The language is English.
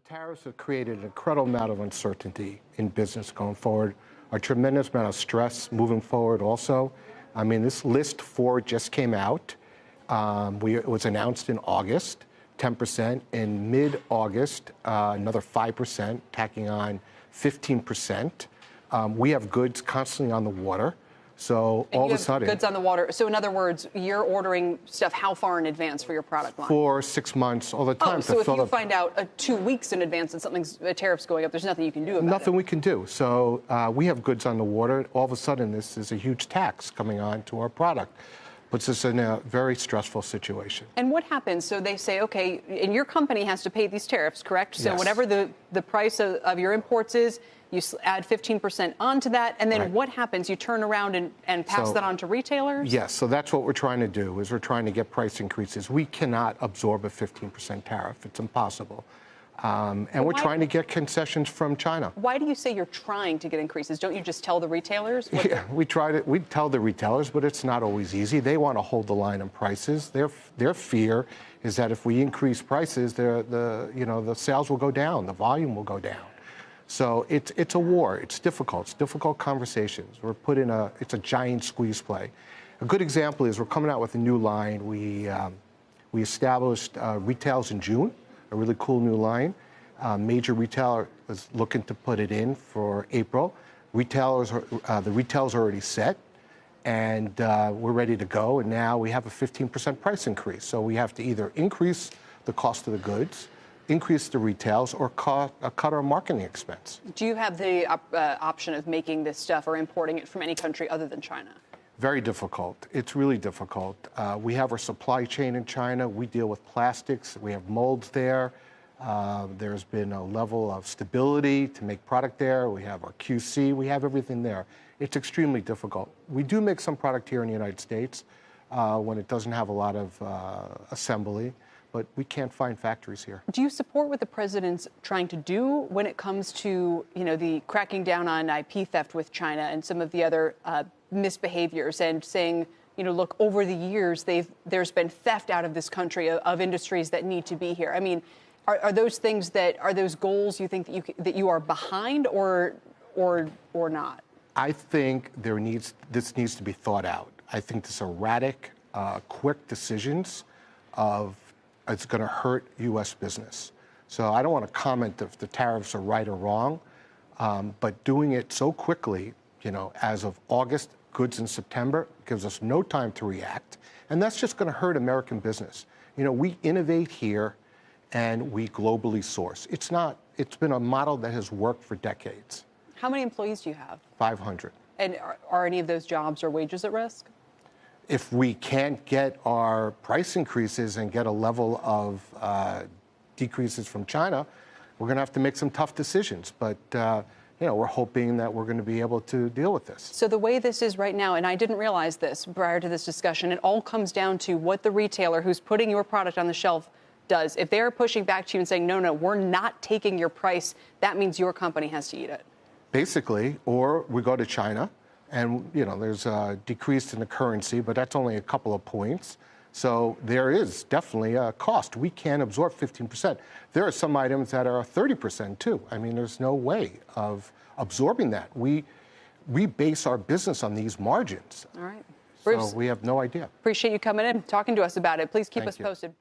tariffs have created an incredible amount of uncertainty in business going forward, a tremendous amount of stress moving forward also. I mean, this list 4 just came out. It was announced in August, 10%. In mid-August, another 5%, tacking on 15%. We have goods constantly on the water. So all of a sudden, goods on the water. So in other words, you're ordering stuff how far in advance for your product line? 4 or 6 months all the time. So if you find out 2 weeks in advance that a tariff's going up, there's nothing you can do about it. Nothing we can do. So we have goods on the water. All of a sudden, this is a huge tax coming on to our product. Puts us in a very stressful situation. And what happens? So they say, okay, and your company has to pay these tariffs, correct? So yes. Whatever the price of your imports is, you add 15% onto that, and then right. What happens? You turn around and pass that on to retailers? Yes, so that's what we're trying to do, is we're trying to get price increases. We cannot absorb a 15% tariff. It's impossible. And we're trying to get concessions from China. Why do you say you're trying to get increases? Don't you just tell the retailers? Yeah, we tell the retailers, but it's not always easy. They want to hold the line on prices. Their fear is that if we increase prices, the sales will go down, the volume will go down. So it's a war. It's difficult. It's difficult conversations. We're put in it's a giant squeeze play. A good example is we're coming out with a new line. We established retails in June, a really cool new line. Major retailer is looking to put it in for April. The retails are already set, and we're ready to go. And now we have a 15% price increase. So we have to either increase the cost of the goods, increase the retails, or cut our marketing expense. Do you have the option of making this stuff or importing it from any country other than China? Very difficult. It's really difficult. We have our supply chain in China. We deal with plastics. We have molds there. There's been a level of stability to make product there. We have our QC. We have everything there. It's extremely difficult. We do make some product here in the United States when it doesn't have a lot of assembly, but we can't find factories here. Do you support what the president's trying to do when it comes to, the cracking down on IP theft with China and some of the other misbehaviors, and saying, look, over the years, there's been theft out of this country of industries that need to be here? I mean, are those things are those goals you think that you are behind or not? I think this needs to be thought out. I think this erratic, quick decisions it's going to hurt U.S. business. So I don't want to comment if the tariffs are right or wrong, but doing it so quickly, as of August, goods in September, gives us no time to react. And that's just going to hurt American business. We innovate here and we globally source. It's been a model that has worked for decades. How many employees do you have? 500. And are any of those jobs or wages at risk? If we can't get our price increases and get a level of decreases from China, we're going to have to make some tough decisions. But we're hoping that we're going to be able to deal with this. So the way this is right now, and I didn't realize this prior to this discussion, it all comes down to what the retailer who's putting your product on the shelf does. If they're pushing back to you and saying, no, we're not taking your price, that means your company has to eat it. Basically, or we go to China, and there's a decrease in the currency, but that's only a couple of points. So there is definitely a cost. We can't absorb 15%. There are some items that are 30% too. I mean, there's no way of absorbing that. We base our business on these margins. All right. Bruce, so we have no idea. Appreciate you coming in, talking to us about it. Please keep us posted.